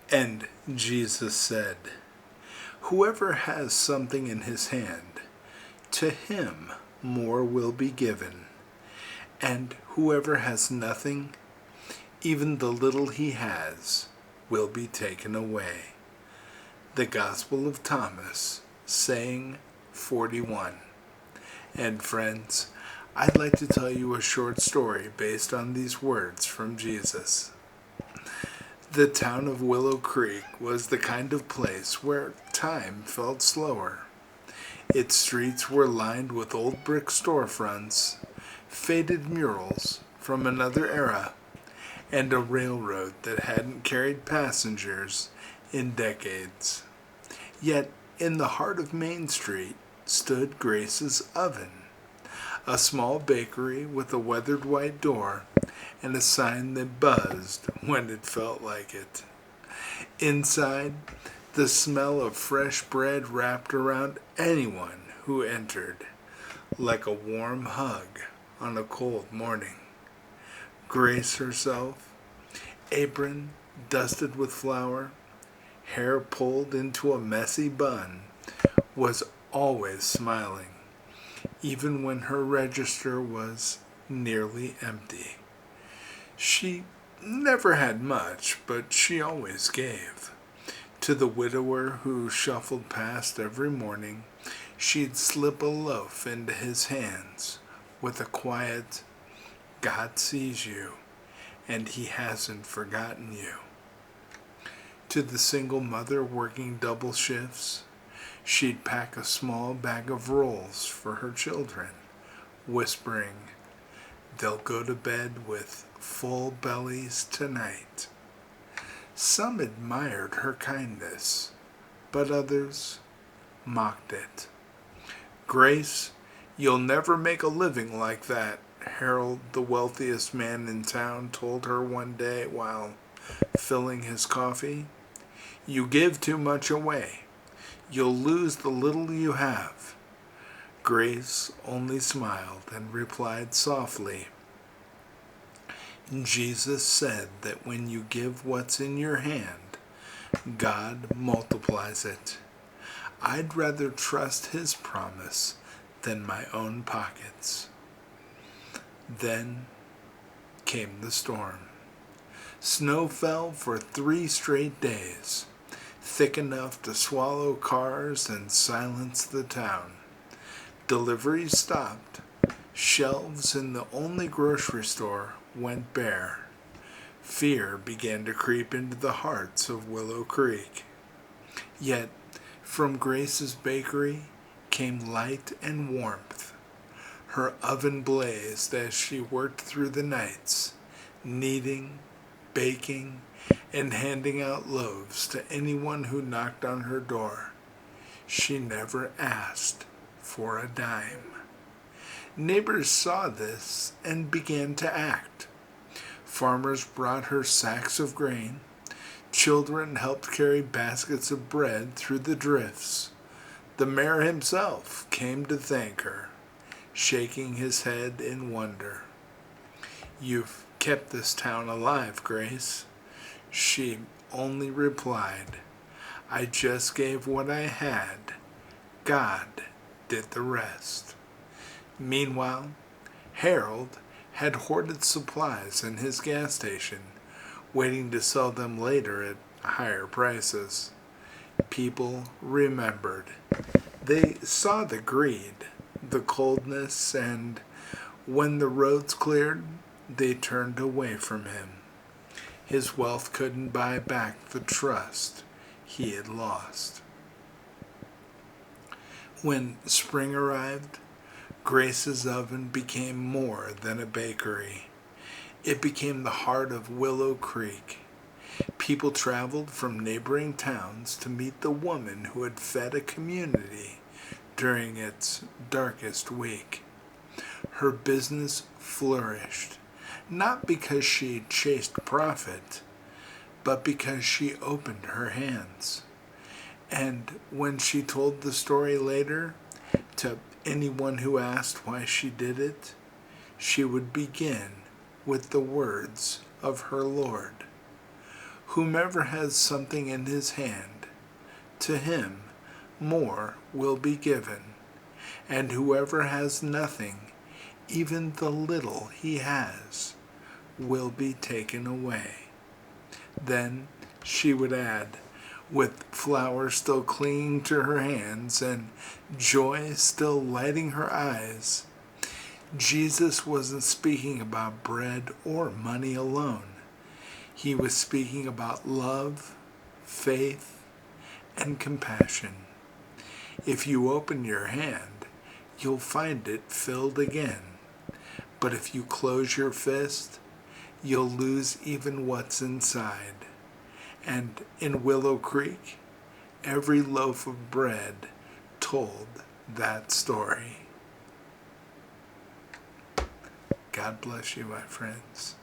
And Jesus said, "Whoever has something in his hand, to him more will be given. And whoever has nothing, even the little he has, will be taken away." The Gospel of Thomas, saying 41. And friends, I'd like to tell you a short story based on these words from Jesus. The town of Willow Creek was the kind of place where time felt slower. Its streets were lined with old brick storefronts, faded murals from another era, and a railroad that hadn't carried passengers in decades. Yet, in the heart of Main Street stood Grace's Oven, a small bakery with a weathered white door and a sign that buzzed when it felt like it. Inside, the smell of fresh bread wrapped around anyone who entered, like a warm hug on a cold morning. Grace herself, apron dusted with flour, hair pulled into a messy bun, was always smiling, even when her register was nearly empty. She never had much, but she always gave. To the widower who shuffled past every morning, she'd slip a loaf into his hands with a quiet, "God sees you, and he hasn't forgotten you." To the single mother working double shifts, she'd pack a small bag of rolls for her children, whispering, "They'll go to bed with full bellies tonight." Some admired her kindness, but others mocked it. "Grace, you'll never make a living like that," Harold, the wealthiest man in town, told her one day while filling his coffee. "You give too much away. You'll lose the little you have." Grace only smiled and replied softly, "Jesus said that when you give what's in your hand, God multiplies it. I'd rather trust his promise than my own pockets." Then came the storm. Snow fell for 3 straight days, thick enough to swallow cars and silence the town. Deliveries stopped. Shelves in the only grocery store went bare. Fear began to creep into the hearts of Willow Creek. Yet, from Grace's bakery came light and warmth. Her oven blazed as she worked through the nights, kneading, baking, and handing out loaves to anyone who knocked on her door. She never asked for a dime. Neighbors saw this and began to act. Farmers brought her sacks of grain. Children helped carry baskets of bread through the drifts. The mayor himself came to thank her, shaking his head in wonder. "You've kept this town alive, Grace." She only replied, "I just gave what I had. God did the rest." Meanwhile, Harold had hoarded supplies in his gas station, waiting to sell them later at higher prices. People remembered. They saw the greed, the coldness, and when the roads cleared, they turned away from him. His wealth couldn't buy back the trust he had lost. When spring arrived, Grace's Oven became more than a bakery. It became the heart of Willow Creek. People traveled from neighboring towns to meet the woman who had fed a community during its darkest week. Her business flourished, not because she chased profit, but because she opened her hands. And when she told the story later to anyone who asked why she did it, she would begin with the words of her Lord. Whomever has something in his hand, to him more will be given, and whoever has nothing, even the little he has, will be taken away. Then she would add, with flour still clinging to her hands and joy still lighting her eyes, Jesus wasn't speaking about bread or money alone. He was speaking about love, faith, and compassion. If you open your hand, you'll find it filled again. But if you close your fist, you'll lose even what's inside. And in Willow Creek, every loaf of bread told that story. God bless you, my friends.